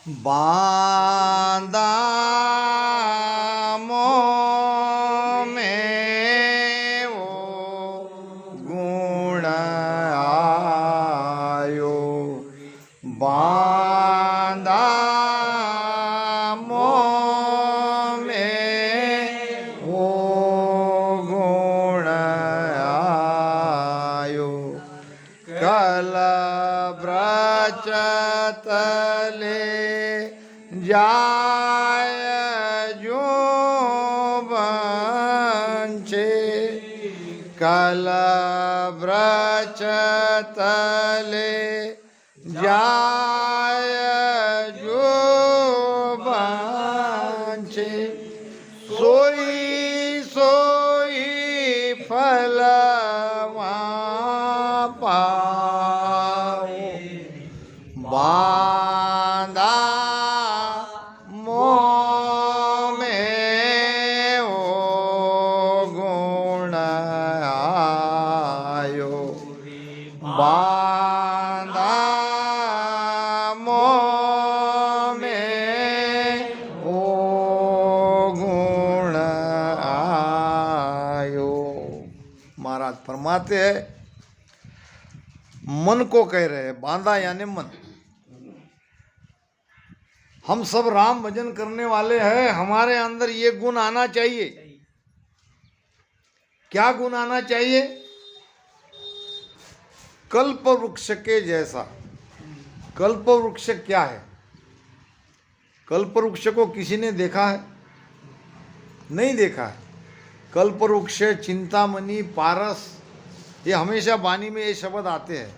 बांधा मों में वो गुण आयो, बांधा मों में वो गुण आयो। कल ब्रच तले जाय जो बंचे, कल ब्रच तले जाय जो बंचे, सोई सोई फलवा पाओ, बांधा मों में वो गुण आयो, बांधा मों में वो गुण आयो। महाराज फरमाते हैं, मन को कह रहे हैं, बांधा यानी मन। हम सब राम भजन करने वाले हैं, हमारे अंदर ये गुण आना चाहिए। क्या गुण आना चाहिए? कल्प वृक्ष के जैसा। कल्प वृक्ष क्या है? कल्प वृक्ष को किसी ने देखा है? नहीं देखा है। कल्प वृक्ष, चिंतामणि, पारस, ये हमेशा वाणी में ये शब्द आते हैं।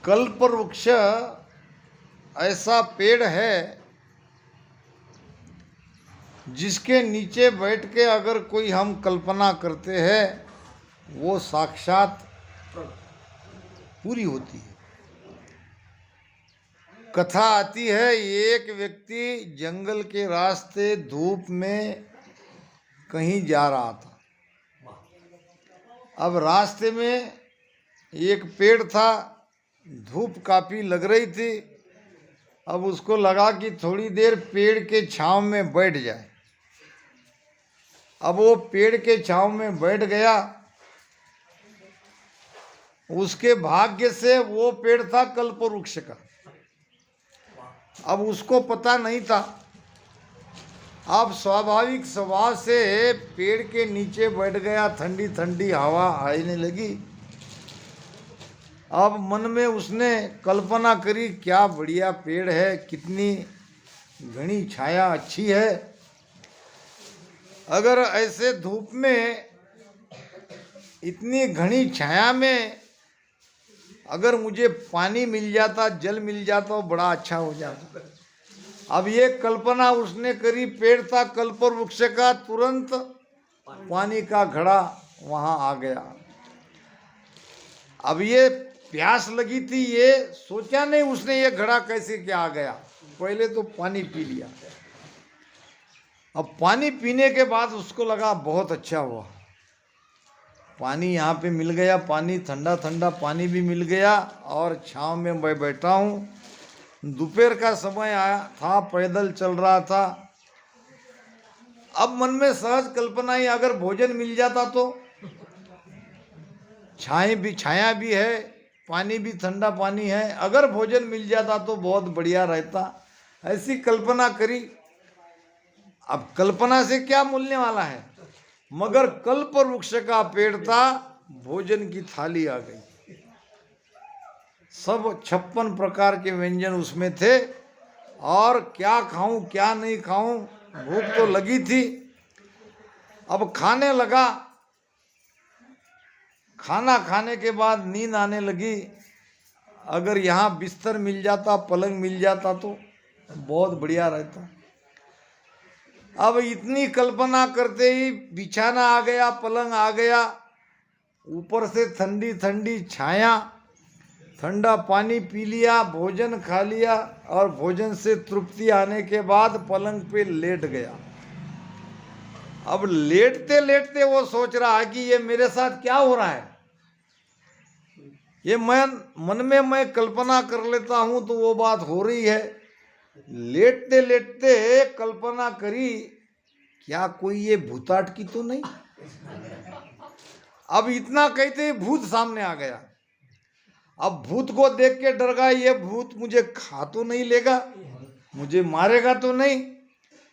कल्प वृक्ष ऐसा पेड़ है जिसके नीचे बैठ के अगर कोई हम कल्पना करते हैं वो साक्षात पूरी होती है। कथा आती है, एक व्यक्ति जंगल के रास्ते धूप में कहीं जा रहा था। अब रास्ते में एक पेड़ था, धूप काफ़ी लग रही थी। अब उसको लगा कि थोड़ी देर पेड़ के छांव में बैठ जाए। अब वो पेड़ के छांव में बैठ गया। उसके भाग्य से वो पेड़ था कल्प वृक्ष का। अब उसको पता नहीं था। अब स्वाभाविक स्वभाव से पेड़ के नीचे बैठ गया, ठंडी ठंडी हवा आने लगी। अब मन में उसने कल्पना करी, क्या बढ़िया पेड़ है, कितनी घनी छाया अच्छी है। अगर ऐसे धूप में, इतनी घनी छाया में अगर मुझे पानी मिल जाता, जल मिल जाता तो बड़ा अच्छा हो जाता। अब ये कल्पना उसने करी, पेड़ था कल्प वृक्ष का, तुरंत पानी का घड़ा वहाँ आ गया। अब ये प्यास लगी थी, ये सोचा नहीं उसने ये घड़ा कैसे क्या आ गया। पहले तो पानी पी लिया। अब पानी पीने के बाद उसको लगा बहुत अच्छा हुआ, पानी यहाँ पे मिल गया, पानी ठंडा ठंडा पानी भी मिल गया और छाँव में मैं बैठा हूँ। दोपहर का समय आया था, पैदल चल रहा था। अब मन में सहज कल्पना ही, अगर भोजन मिल जाता तो, छाया भी है, पानी भी ठंडा पानी है, अगर भोजन मिल जाता तो बहुत बढ़िया रहता। ऐसी कल्पना करी। अब कल्पना से क्या मिलने वाला है, मगर कल्प वृक्ष का पेड़ था, भोजन की थाली आ गई। सब 56 प्रकार के व्यंजन उसमें थे और क्या खाऊं क्या नहीं खाऊं, भूख तो लगी थी। अब खाने लगा। खाना खाने के बाद नींद आने लगी। अगर यहाँ बिस्तर मिल जाता, पलंग मिल जाता तो बहुत बढ़िया रहता। अब इतनी कल्पना करते ही बिछाना आ गया, पलंग आ गया, ऊपर से ठंडी ठंडी छाया, ठंडा पानी पी लिया, भोजन खा लिया और भोजन से तृप्ति आने के बाद पलंग पे लेट गया। अब लेटते लेटते वो सोच रहा है कि ये मेरे साथ क्या हो रहा है, ये मन में मैं कल्पना कर लेता हूं तो वो बात हो रही है। लेटते लेटते कल्पना करी, क्या कोई ये भूताट की तो नहीं। अब इतना कहते भूत सामने आ गया। अब भूत को देख के डर गया, ये भूत मुझे खा तो नहीं लेगा, मुझे मारेगा तो नहीं।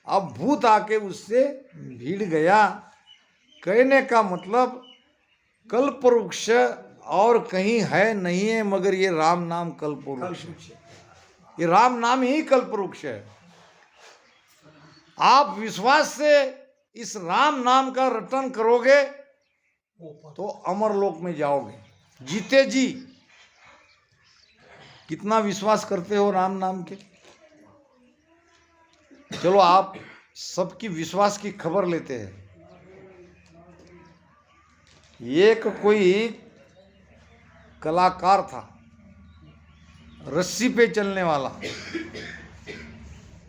अब भूत आके उससे भिड़ गया। कहने का मतलब कल्प वृक्ष और कहीं है नहीं है, मगर ये राम नाम कल्प वृक्ष है। ये राम नाम ही कल्प वृक्ष है। आप विश्वास से इस राम नाम का रटन करोगे तो अमरलोक में जाओगे जीते जी। कितना विश्वास करते हो राम नाम के? चलो आप सबकी विश्वास की खबर लेते हैं। एक कोई कलाकार था, रस्सी पे चलने वाला।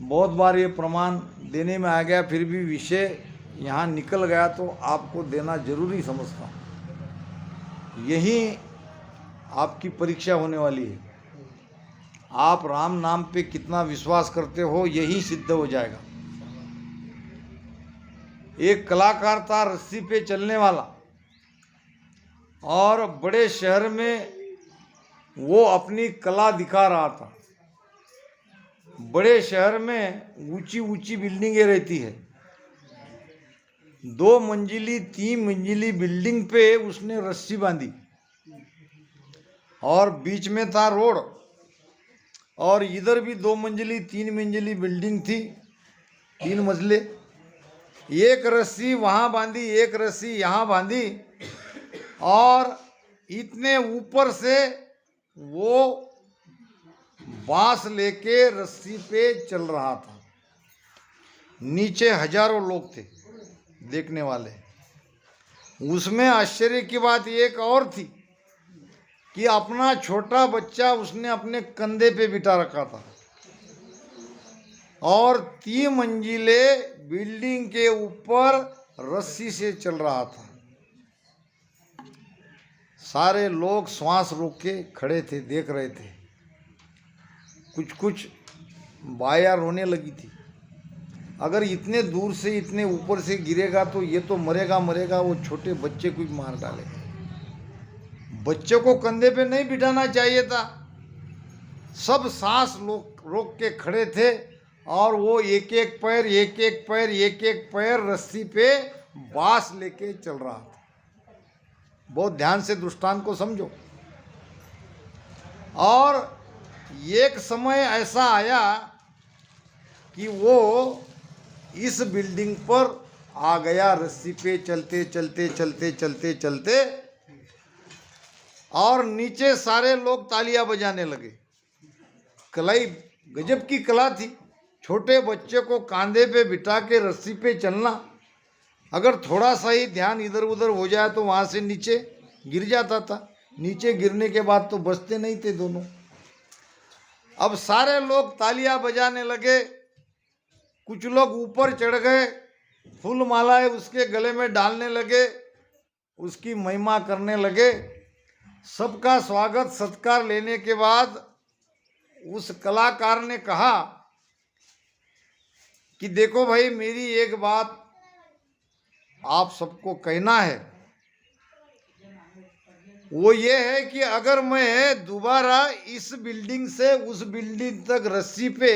बहुत बार ये प्रमाण देने में आ गया, फिर भी विषय यहाँ निकल गया तो आपको देना जरूरी समझता हूँ। यही आपकी परीक्षा होने वाली है। आप राम नाम पे कितना विश्वास करते हो यही सिद्ध हो जाएगा। एक कलाकार था रस्सी पे चलने वाला, और बड़े शहर में वो अपनी कला दिखा रहा था। बड़े शहर में ऊंची ऊंची बिल्डिंगें रहती है। 2 मंजिली 3 मंजिली बिल्डिंग पे उसने रस्सी बांधी, और बीच में था रोड, और इधर भी 2 मंजिली 3 मंजिली बिल्डिंग थी, 3 मंजिले। एक रस्सी वहाँ बांधी, एक रस्सी यहाँ बांधी, और इतने ऊपर से वो बांस लेके रस्सी पे चल रहा था। नीचे हजारों लोग थे देखने वाले। उसमें आश्चर्य की बात एक और थी कि अपना छोटा बच्चा उसने अपने कंधे पे बिठा रखा था, और 3 मंजिले बिल्डिंग के ऊपर रस्सी से चल रहा था। सारे लोग श्वास रोक के खड़े थे, देख रहे थे। कुछ बाया रोने लगी थी। अगर इतने दूर से इतने ऊपर से गिरेगा तो ये तो मरेगा मरेगा, वो छोटे बच्चे को भी मार डालेगा। बच्चे को कंधे पे नहीं बिठाना चाहिए था। सब सांस रोक के खड़े थे, और वो एक एक पैर रस्सी पे बांस लेके चल रहा था। बहुत ध्यान से दृष्टांत को समझो। और एक समय ऐसा आया कि वो इस बिल्डिंग पर आ गया रस्सी पे चलते, और नीचे सारे लोग तालियां बजाने लगे। कलाई गजब की कला थी। छोटे बच्चे को कंधे पे बिठा के रस्सी पे चलना, अगर थोड़ा सा ही ध्यान इधर उधर हो जाए तो वहाँ से नीचे गिर जाता था। नीचे गिरने के बाद तो बचते नहीं थे दोनों। अब सारे लोग तालियां बजाने लगे। कुछ लोग ऊपर चढ़ गए, फूल मालाएं उसके गले में डालने लगे, उसकी महिमा करने लगे। सबका स्वागत सत्कार लेने के बाद उस कलाकार ने कहा कि देखो भाई, मेरी एक बात आप सबको कहना है। वो ये है कि अगर मैं दोबारा इस बिल्डिंग से उस बिल्डिंग तक रस्सी पे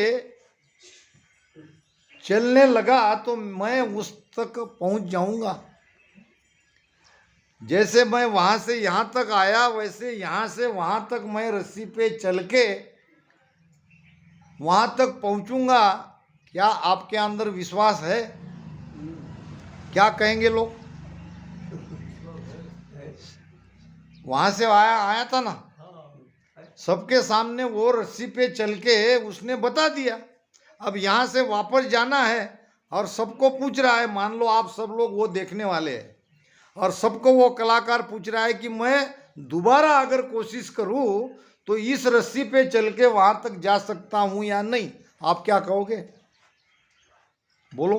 चलने लगा तो मैं उस तक पहुंच जाऊंगा। जैसे मैं वहां से यहां तक आया, वैसे यहां से वहां तक मैं रस्सी पे चल के वहां तक पहुंचूंगा। क्या आपके अंदर विश्वास है? क्या कहेंगे लोग? वहां से आया था ना, सबके सामने वो रस्सी पे चल के उसने बता दिया। अब यहाँ से वापस जाना है, और सबको पूछ रहा है, मान लो आप सब लोग वो देखने वाले हैं, और सबको वो कलाकार पूछ रहा है कि मैं दोबारा अगर कोशिश करूँ तो इस रस्सी पे चल के वहां तक जा सकता हूँ या नहीं? आप क्या कहोगे? बोलो।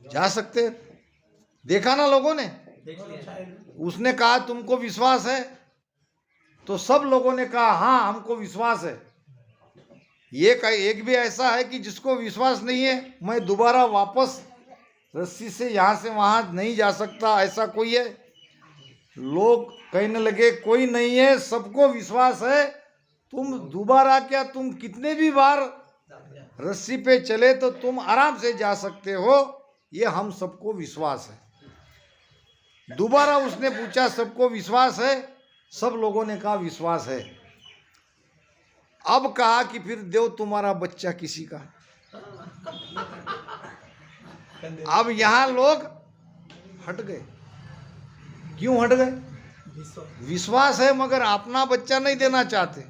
जा सकते हैं। देखा ना लोगों ने, उसने कहा तुमको विश्वास है? तो सब लोगों ने कहा हाँ हमको विश्वास है। एक भी ऐसा है कि जिसको विश्वास नहीं है मैं दोबारा वापस रस्सी से यहाँ से वहाँ नहीं जा सकता, ऐसा कोई है? लोग कहने लगे कोई नहीं है, सबको विश्वास है। तुम दोबारा क्या, तुम कितने भी बार रस्सी पे चले तो तुम आराम से जा सकते हो, ये हम सबको विश्वास है। दोबारा उसने पूछा सबको विश्वास है? सब लोगों ने कहा विश्वास है। अब कहा कि फिर देव तुम्हारा बच्चा किसी का। अब यहां लोग हट गए। क्यों हट गए? विश्वास है मगर अपना बच्चा नहीं देना चाहते।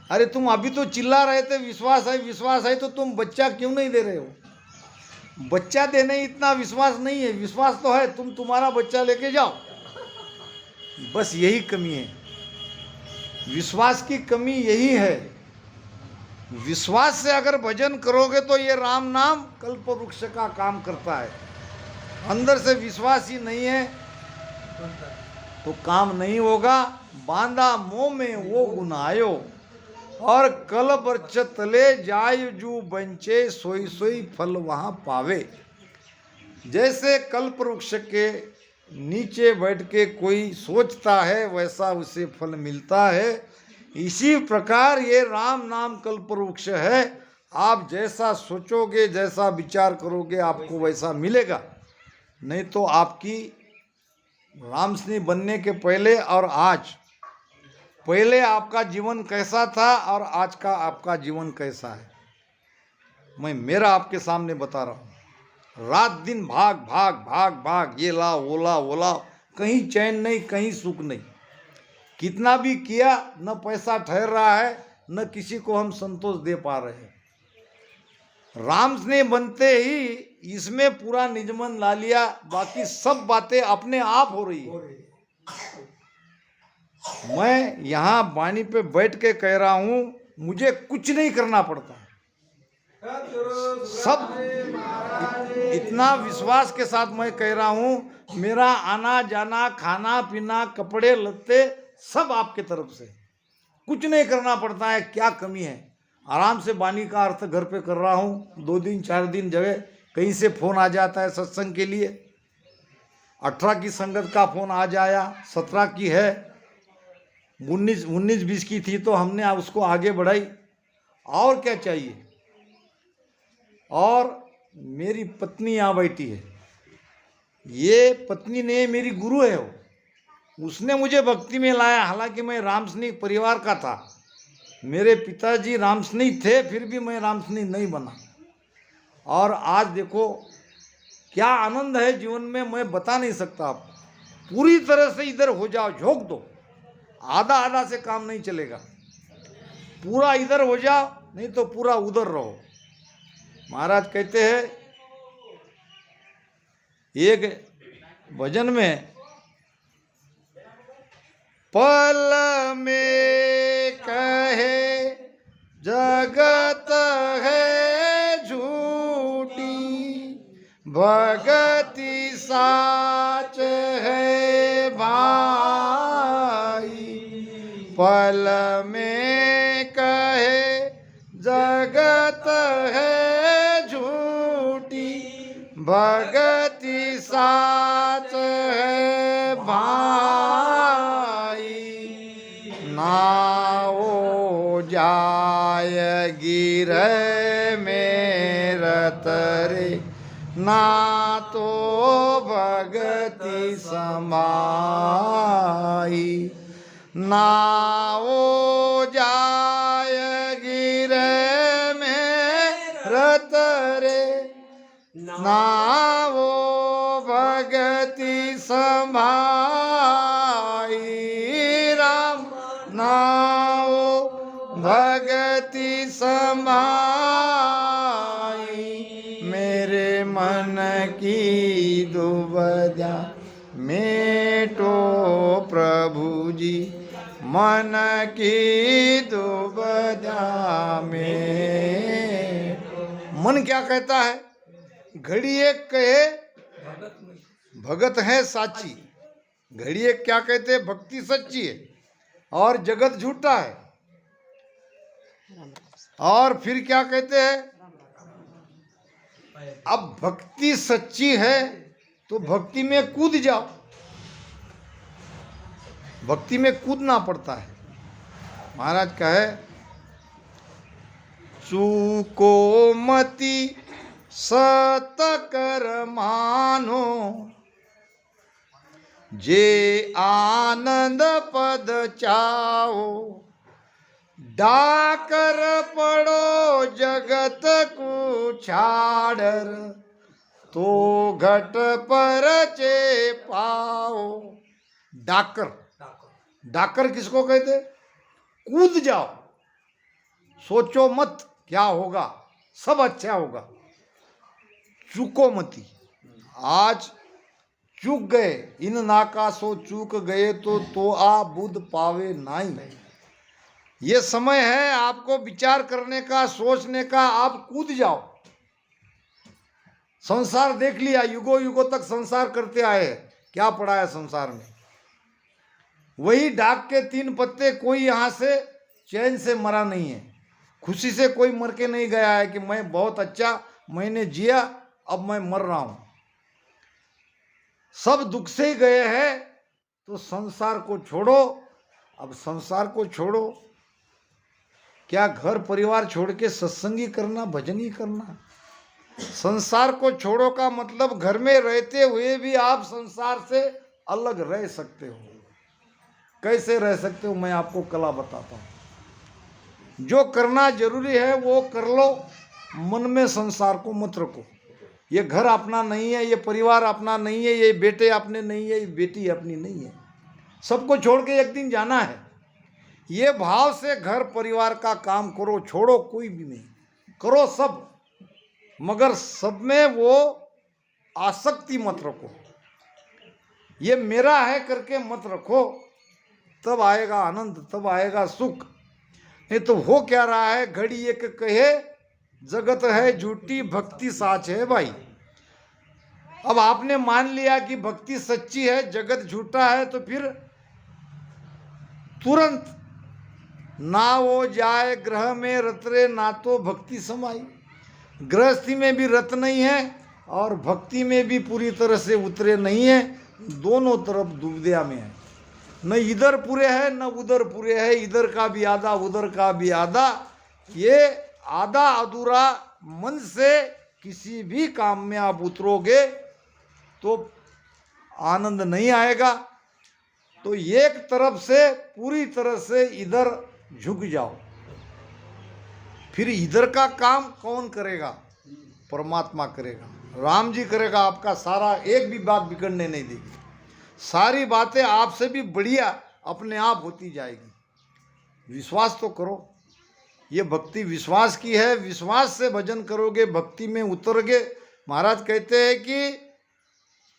अरे तुम अभी तो चिल्ला रहे थे विश्वास है, तो तुम बच्चा क्यों नहीं दे रहे हो? बच्चा देने इतना विश्वास नहीं है, विश्वास तो है, तुम्हारा बच्चा लेके जाओ। बस यही कमी है, विश्वास की कमी यही है। विश्वास से अगर भजन करोगे तो ये राम नाम कल्प वृक्ष का काम करता है। अंदर से विश्वास ही नहीं है तो काम नहीं होगा। बांधा मोह में वो गुनायो, और कल वृक्ष तले जाय जू बंचे, सोई सोई फल वहां पावे। जैसे कल्प वृक्ष के नीचे बैठ के कोई सोचता है वैसा उसे फल मिलता है। इसी प्रकार ये राम नाम कल्प वृक्ष है। आप जैसा सोचोगे, जैसा विचार करोगे, आपको वैसा मिलेगा। नहीं तो आपकी रामस्नेही बनने के पहले और आज, पहले आपका जीवन कैसा था और आज का आपका जीवन कैसा है, मैं मेरा आपके सामने बता रहा हूँ। रात दिन भाग भाग भाग भाग, ये ला वो ला वो ला, कहीं चैन नहीं, कहीं सुख नहीं। कितना भी किया, न पैसा ठहर रहा है, न किसी को हम संतोष दे पा रहे हैं। राम स्नेह बनते ही इसमें पूरा निजमन ला लिया, बाकी सब बातें अपने आप हो रही है। मैं यहाँ वाणी पे बैठ के कह रहा हूँ, मुझे कुछ नहीं करना पड़ता। सब इतना विश्वास के साथ मैं कह रहा हूँ, मेरा आना जाना, खाना पीना, कपड़े लत्ते सब आपके तरफ से, कुछ नहीं करना पड़ता है। क्या कमी है? आराम से वाणी का अर्थ घर पे कर रहा हूँ। 2 दिन 4 दिन जगह कहीं से फोन आ जाता है सत्संग के लिए। 18 की संगत का फोन आज आया, 17 की है, 19-20 की थी तो हमने उसको आगे बढ़ाई। और क्या चाहिए? और मेरी पत्नी यहाँ बैठी है, ये पत्नी ने मेरी गुरु है, उसने मुझे भक्ति में लाया। हालांकि मैं रामस्नेही परिवार का था, मेरे पिताजी रामस्नेही थे, फिर भी मैं रामस्नेही नहीं बना। और आज देखो क्या आनंद है जीवन में, मैं बता नहीं सकता आपको। पूरी तरह से इधर हो जाओ, झोंक दो, आधा आधा से काम नहीं चलेगा। पूरा इधर हो जाओ, नहीं तो पूरा उधर रहो। महाराज कहते हैं एक भजन में, पल में कहे जगत है झूठी, भगति साच है भाई। पल में कहे जगत है झूठी, भगति साच है भाई। ना हो जाय गिर में रतरे, ना तो भगति समाई। ना हो जाय गिर में रतरे, ना वो भगति समाई। राम ना वो भगति समाई। मेरे मन की दुबदा मेटो प्रभु जी, मन की दुबदा में। मन क्या कहता है? घड़ी एक कहे भगत है साची, घड़ी एक क्या कहते हैं, भक्ति सच्ची है और जगत झूठा है। और फिर क्या कहते हैं, अब भक्ति सच्ची है तो भक्ति में कूद जाओ, भक्ति में कूदना पड़ता है। महाराज कहे चूको मति सत कर मानो, जे आनंद पद चाओ, डाकर पड़ो जगत को छाड़र, तो घट पर चे पाओ। डाकर, डाकर किसको कहते? कूद जाओ, सोचो मत क्या होगा, सब अच्छा होगा। चूको मती, आज चूक गए, इन नाकासो चूक गए तो आ बुध पावे नाई। ये समय है आपको विचार करने का, सोचने का, आप कूद जाओ। संसार देख लिया, युगों युगों तक संसार करते आए, क्या पड़ा है संसार में? वही डाक के तीन पत्ते, कोई यहां से चैन से मरा नहीं है, खुशी से कोई मर के नहीं गया है कि मैं बहुत अच्छा, मैंने जिया, अब मैं मर रहा हूं। सब दुख से ही गए हैं। तो संसार को छोड़ो। अब संसार को छोड़ो, क्या घर परिवार छोड़ के सत्संगी करना, भजन ही करना? संसार को छोड़ो का मतलब घर में रहते हुए भी आप संसार से अलग रह सकते हो। कैसे रह सकते हो, मैं आपको कला बताता हूं। जो करना जरूरी है वो कर लो, मन में संसार को मत रखो। ये घर अपना नहीं है, ये परिवार अपना नहीं है, ये बेटे अपने नहीं है, ये बेटी अपनी नहीं है, सबको छोड़ के एक दिन जाना है। ये भाव से घर परिवार का काम करो, छोड़ो कोई भी नहीं, करो सब, मगर सब में वो आसक्ति मत रखो। ये मेरा है करके मत रखो, तब आएगा आनंद, तब आएगा सुख। नहीं तो हो क्या रहा है, घड़ी एक कहे जगत है झूठी, भक्ति साच है भाई। अब आपने मान लिया कि भक्ति सच्ची है, जगत झूठा है, तो फिर तुरंत ना वो जाए ग्रह में रतरे, ना तो भक्ति समाई। गृहस्थी में भी रत नहीं है और भक्ति में भी पूरी तरह से उतरे नहीं है, दोनों तरफ दुविधा में है। न इधर पूरे है न उधर पूरे है, इधर का भी आधा उधर का भी आधा। ये आधा अधूरा मन से किसी भी काम में आप उतरोगे तो आनंद नहीं आएगा। तो एक तरफ से पूरी तरह से इधर झुक जाओ, फिर इधर का काम कौन करेगा? परमात्मा करेगा, राम जी करेगा आपका सारा, एक भी बात बिगड़ने नहीं देगी। सारी बातें आपसे भी बढ़िया अपने आप होती जाएगी। विश्वास तो करो, ये भक्ति विश्वास की है, विश्वास से भजन करोगे, भक्ति में उतरोगे। महाराज कहते हैं कि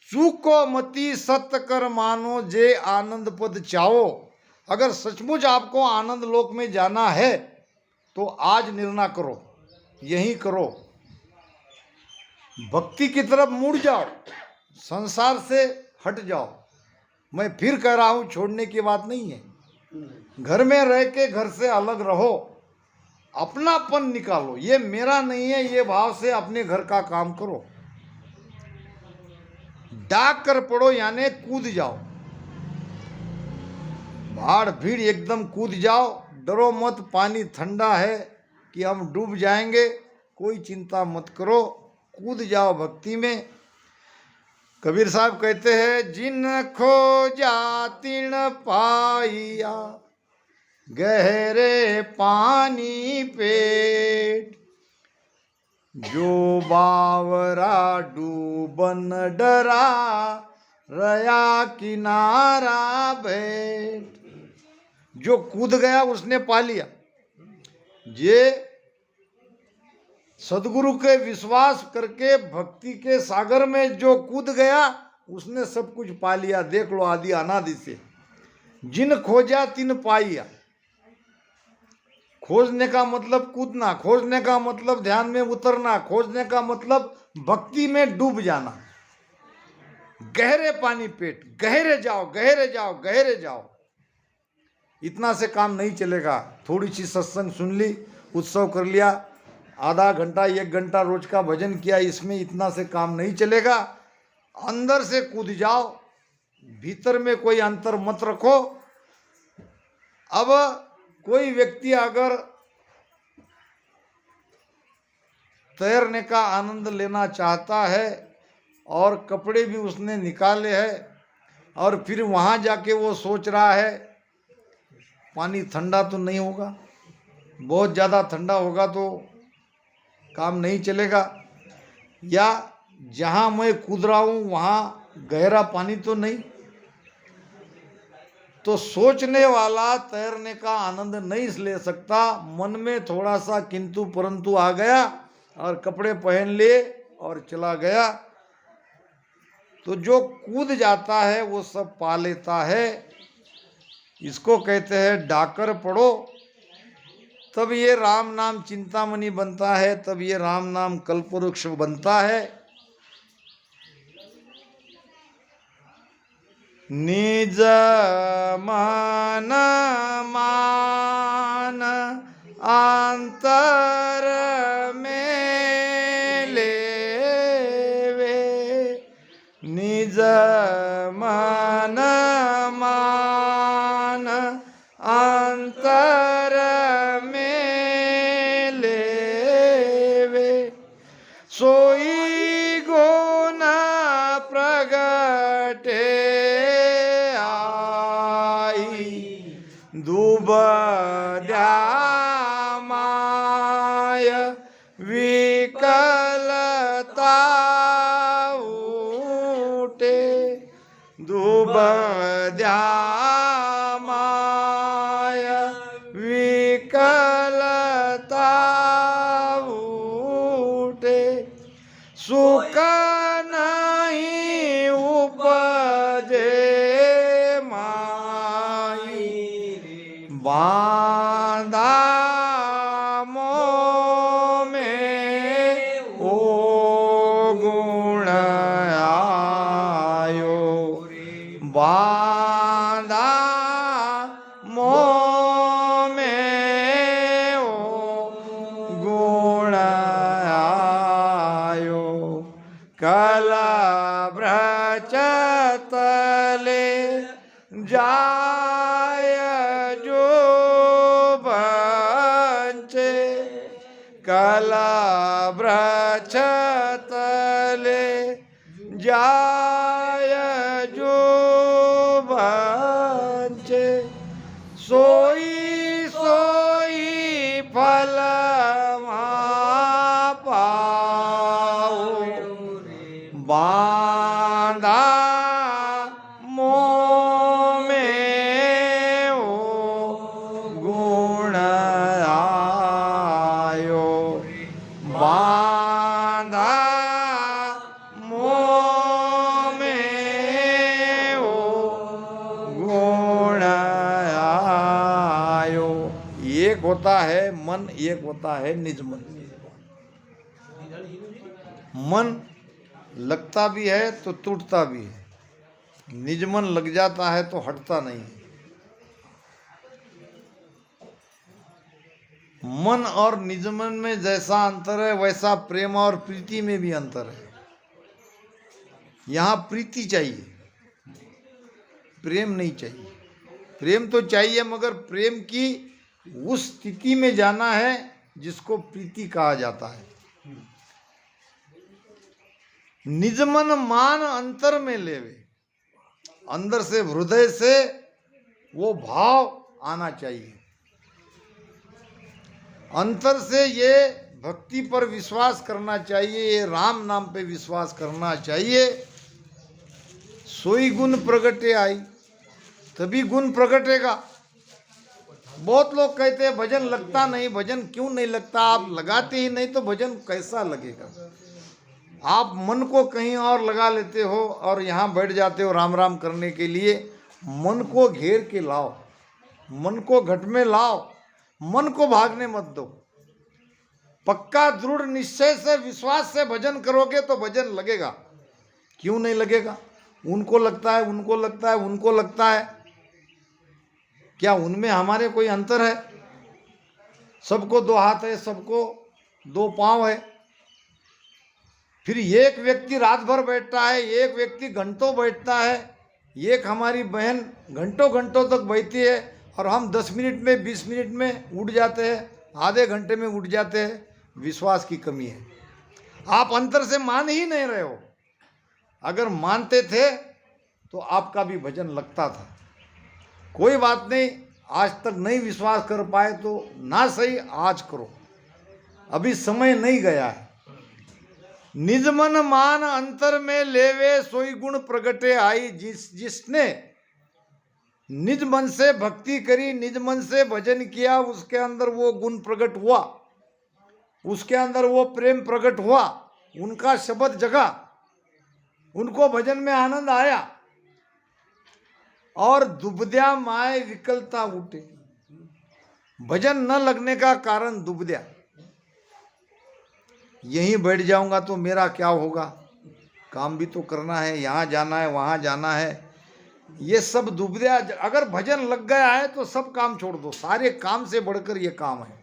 चूको मति सत्य कर मानो, जे आनंद पद चाहो। अगर सचमुच आपको आनंद लोक में जाना है तो आज निर्णय करो, यही करो, भक्ति की तरफ मुड़ जाओ, संसार से हट जाओ। मैं फिर कह रहा हूं, छोड़ने की बात नहीं है। घर में रह के घर से अलग रहो, अपनापन निकालो, ये मेरा नहीं है, ये भाव से अपने घर का काम करो। डाक कर पड़ो यानी कूद जाओ, भाड़ भीड़ एकदम कूद जाओ, डरो मत, पानी ठंडा है कि हम डूब जाएंगे, कोई चिंता मत करो, कूद जाओ भक्ति में। कबीर साहब कहते हैं, जिन खोजा तिन पाइया, गहरे पानी पेट, जो बावरा डूबन डरा, रया किनारा बैठ। जो कूद गया उसने पा लिया। ये सदगुरु के विश्वास करके भक्ति के सागर में जो कूद गया उसने सब कुछ पा लिया। देख लो आदि अनादि से, जिन खोजा तिन पाइया। खोजने का मतलब कूदना, खोजने का मतलब ध्यान में उतरना, खोजने का मतलब भक्ति में डूब जाना। गहरे पानी पेट, गहरे जाओ गहरे जाओ गहरे जाओ। इतना से काम नहीं चलेगा। थोड़ी सी सत्संग सुन ली, उत्सव कर लिया, आधा घंटा 1 घंटा रोज का भजन किया, इसमें इतना से काम नहीं चलेगा। अंदर से कूद जाओ, भीतर में कोई अंतर मत रखो। अब कोई व्यक्ति अगर तैरने का आनंद लेना चाहता है और कपड़े भी उसने निकाले हैं और फिर वहाँ जाके वो सोच रहा है पानी ठंडा तो नहीं होगा, बहुत ज़्यादा ठंडा होगा तो काम नहीं चलेगा, या जहाँ मैं कूद रहा हूँ वहाँ गहरा पानी तो नहीं, तो सोचने वाला तैरने का आनंद नहीं ले सकता। मन में थोड़ा सा किंतु परंतु आ गया और कपड़े पहन लिए और चला गया। तो जो कूद जाता है वो सब पा लेता है। इसको कहते हैं डाकर पढ़ो, तब ये राम नाम चिंतामणि बनता है, तब ये राम नाम कल्पवृक्ष बनता है। निज मन मान अंतर में लेवे, निज मन मान अंतर में लेवे, सोई गुण प्रगटे दुबद्या माय विकलता उठे, दुबद्या माय विकलता उठे, सुख नहीं उपजे बांधा मोह में ओ गुण आयो, बांधा मोह में ओ गुण आयो, कलवृक्ष तले जाय जो बंचे, कलवृक्ष तले जाय जो बंचे, सोई सोई फल पाओ, बांधा मोह में ओ गुण आयो, बांधा मोह में ओ गुण आयो। एक होता है मन, एक होता है निज मन। मन लगता भी है तो टूटता भी है, निज मन लग जाता है तो हटता नहीं। मन और निज मन में जैसा अंतर है वैसा प्रेम और प्रीति में भी अंतर है। यहाँ प्रीति चाहिए, प्रेम नहीं चाहिए। प्रेम तो चाहिए मगर प्रेम की उस स्थिति में जाना है जिसको प्रीति कहा जाता है। निज मन मान अंतर में लेवे, अंदर से हृदय से वो भाव आना चाहिए। अंतर से ये भक्ति पर विश्वास करना चाहिए, ये राम नाम पे विश्वास करना चाहिए। सोई गुण प्रगटे आई, तभी गुण प्रगटेगा। बहुत लोग कहते हैं भजन लगता नहीं, भजन क्यों नहीं लगता? आप लगाते ही नहीं तो भजन कैसा लगेगा? आप मन को कहीं और लगा लेते हो और यहाँ बैठ जाते हो राम राम करने के लिए। मन को घेर के लाओ, मन को घट में लाओ, मन को भागने मत दो। पक्का दृढ़ निश्चय से विश्वास से भजन करोगे तो भजन लगेगा। क्यों नहीं लगेगा? उनको लगता है, उनको लगता है, उनको लगता है। क्या उनमें हमारे कोई अंतर है? सबको 2 हाथ है, सबको 2 पांव है। फिर एक व्यक्ति रात भर बैठता है, एक व्यक्ति घंटों बैठता है, एक हमारी बहन घंटों घंटों तक बैठती है और हम 10 मिनट में, 20 मिनट में उठ जाते हैं, आधे घंटे में उठ जाते हैं। विश्वास की कमी है। आप अंतर से मान ही नहीं रहे हो। अगर मानते थे तो आपका भी भजन लगता था। कोई बात नहीं, आज तक नहीं विश्वास कर पाए तो ना सही, आज करो, अभी समय नहीं गया है। निज मन मान अंतर में लेवे, सोई गुण प्रगटे आई। जिसने निज मन से भक्ति करी, निज मन से भजन किया, उसके अंदर वो गुण प्रकट हुआ, उसके अंदर वो प्रेम प्रकट हुआ, उनका शब्द जगा, उनको भजन में आनंद आया और दुबद्या माए विकलता उठे। भजन न लगने का कारण दुबद्या, यहीं बैठ जाऊंगा तो मेरा क्या होगा, काम भी तो करना है, यहाँ जाना है, वहाँ जाना है, ये सब दुबद्या। अगर भजन लग गया है तो सब काम छोड़ दो, सारे काम से बढ़कर ये काम है।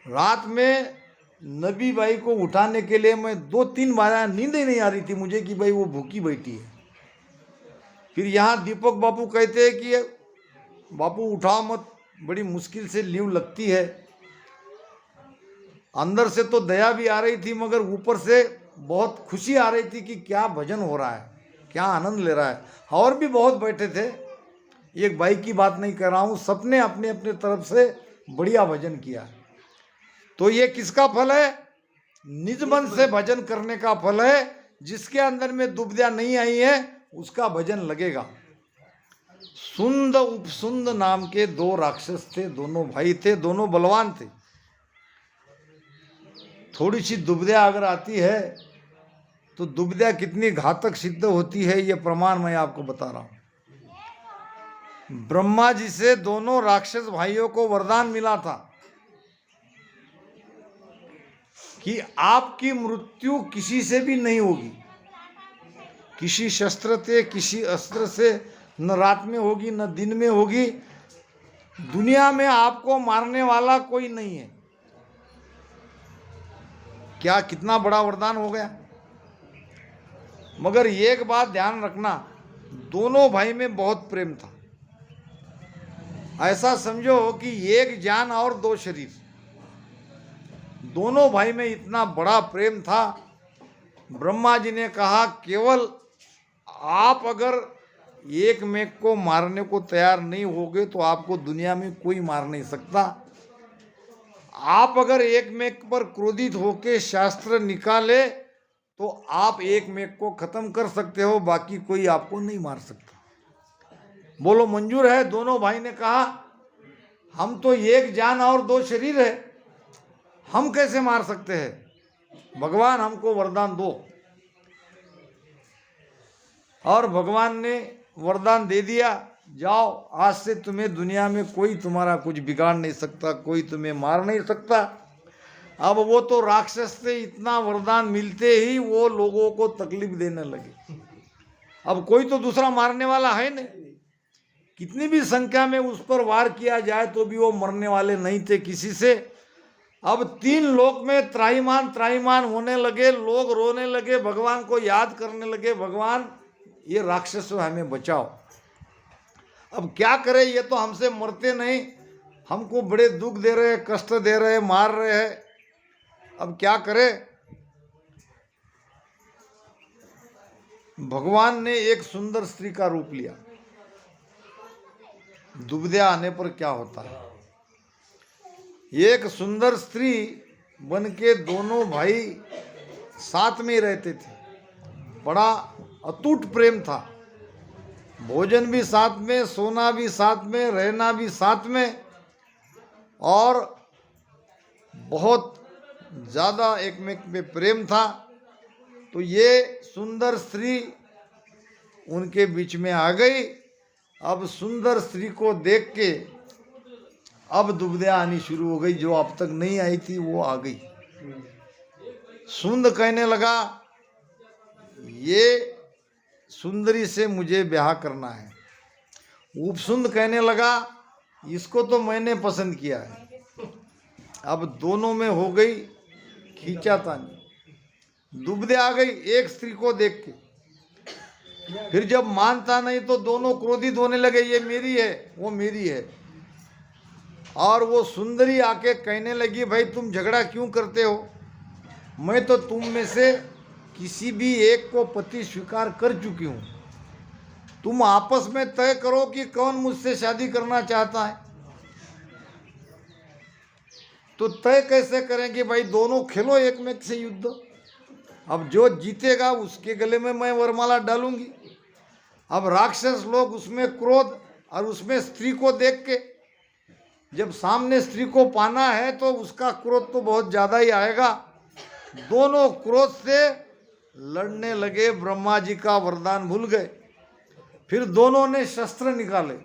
रात में नबी भाई को उठाने के लिए मैं 2-3 बार, नींद ही नहीं आ रही थी मुझे कि भाई वो भूखी बैठी है। फिर यहाँ दीपक बापू कहते हैं कि बापू उठाओ मत, बड़ी मुश्किल से नींव लगती है। अंदर से तो दया भी आ रही थी, मगर ऊपर से बहुत खुशी आ रही थी कि क्या भजन हो रहा है, क्या आनंद ले रहा है। और भी बहुत बैठे थे, एक भाई की बात नहीं कर रहा हूँ, सबने अपने अपने तरफ से बढ़िया भजन किया। तो ये किसका फल है? निज मन से भजन करने का फल है। जिसके अंदर में दुबद्या नहीं आई है उसका भजन लगेगा। सुंद उपसुंद नाम के 2 राक्षस थे, दोनों भाई थे, दोनों बलवान थे। थोड़ी सी दुबद्या अगर आती है तो दुबद्या कितनी घातक सिद्ध होती है, ये प्रमाण मैं आपको बता रहा हूं। ब्रह्मा जी से दोनों राक्षस भाइयों को वरदान मिला था कि आपकी मृत्यु किसी से भी नहीं होगी, किसी शस्त्र से, किसी अस्त्र से, न रात में होगी न दिन में होगी। दुनिया में आपको मारने वाला कोई नहीं है। क्या कितना बड़ा वरदान हो गया। मगर एक बात ध्यान रखना, दोनों भाई में बहुत प्रेम था। ऐसा समझो कि एक जान और 2 शरीर, दोनों भाई में इतना बड़ा प्रेम था। ब्रह्मा जी ने कहा केवल आप अगर एक मेघ को मारने को तैयार नहीं होगे तो आपको दुनिया में कोई मार नहीं सकता। आप अगर एक मेघ पर क्रोधित होकर शास्त्र निकाले तो आप एक मेघ को खत्म कर सकते हो, बाकी कोई आपको नहीं मार सकता। बोलो मंजूर है? दोनों भाई ने कहा हम तो एक जान और 2 शरीर है, हम कैसे मार सकते हैं, भगवान हमको वरदान दो। और भगवान ने वरदान दे दिया, जाओ आज से तुम्हें दुनिया में कोई तुम्हारा कुछ बिगाड़ नहीं सकता, कोई तुम्हें मार नहीं सकता। अब वो तो राक्षस से इतना वरदान मिलते ही वो लोगों को तकलीफ देने लगे। अब कोई तो दूसरा मारने वाला है नहीं, कितनी भी संख्या में उस पर वार किया जाए तो भी वो मरने वाले नहीं थे किसी से। अब 3 लोक में त्राहिमाम त्राहिमाम होने लगे, लोग रोने लगे, भगवान को याद करने लगे, भगवान ये राक्षस हमें बचाओ। अब क्या करें, ये तो हमसे मरते नहीं, हमको बड़े दुख दे रहे हैं, कष्ट दे रहे हैं, मार रहे हैं, अब क्या करें। भगवान ने एक सुंदर स्त्री का रूप लिया। दुबद्या आने पर क्या होता है, एक सुंदर स्त्री बन के दोनों भाई साथ में रहते थे। बड़ा अटूट प्रेम था, भोजन भी साथ में, सोना भी साथ में, रहना भी साथ में, और बहुत ज़्यादा एक में प्रेम था। तो ये सुंदर स्त्री उनके बीच में आ गई। अब सुंदर स्त्री को देख के अब दुबद्या आनी शुरू हो गई, जो अब तक नहीं आई थी वो आ गई। सुंद कहने लगा ये सुंदरी से मुझे ब्याह करना है। उपसुंद कहने लगा इसको तो मैंने पसंद किया है। अब दोनों में हो गई खींचातानी। दुबदे आ गई एक स्त्री को देख के। फिर जब मानता नहीं तो दोनों क्रोधित होने लगे, ये मेरी है वो मेरी है। और वो सुंदरी आके कहने लगी भाई तुम झगड़ा क्यों करते हो, मैं तो तुम में से किसी भी एक को पति स्वीकार कर चुकी हूँ, तुम आपस में तय करो कि कौन मुझसे शादी करना चाहता है। तो तय कैसे करेंगे भाई, दोनों खेलो एक में से युद्ध। अब जो जीतेगा उसके गले में मैं वरमाला डालूंगी। अब राक्षस लोग उसमें क्रोध और उसमें स्त्री को देख के, जब सामने स्त्री को पाना है तो उसका क्रोध तो बहुत ज़्यादा ही आएगा। दोनों क्रोध से लड़ने लगे, ब्रह्मा जी का वरदान भूल गए। फिर दोनों ने शस्त्र निकाले,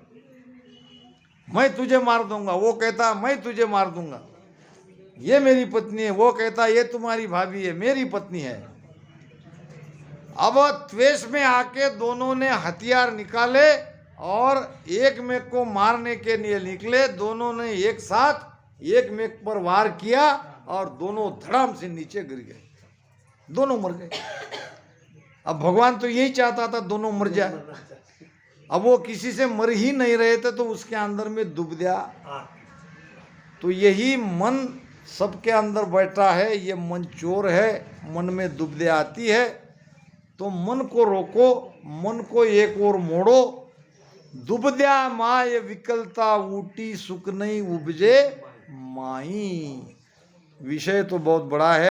मैं तुझे मार दूंगा, वो कहता मैं तुझे मार दूंगा, ये मेरी पत्नी है, वो कहता ये तुम्हारी भाभी है, मेरी पत्नी है। अब त्वेष में आके दोनों ने हथियार निकाले और एक में को मारने के लिए निकले। दोनों ने एक साथ एक में पर वार किया और दोनों धड़ाम से नीचे गिर गए, दोनों मर गए। अब भगवान तो यही चाहता था दोनों मर जाए। अब वो किसी से मर ही नहीं रहे थे तो उसके अंदर में दुबद्या। तो यही मन सबके अंदर बैठा है, ये मन चोर है, मन में दुबदे आती है। तो मन को रोको, मन को एक और मोड़ो। दुबद्या माय विकलता ऊटी सुख नहीं उपजे माई। विषय तो बहुत बड़ा है।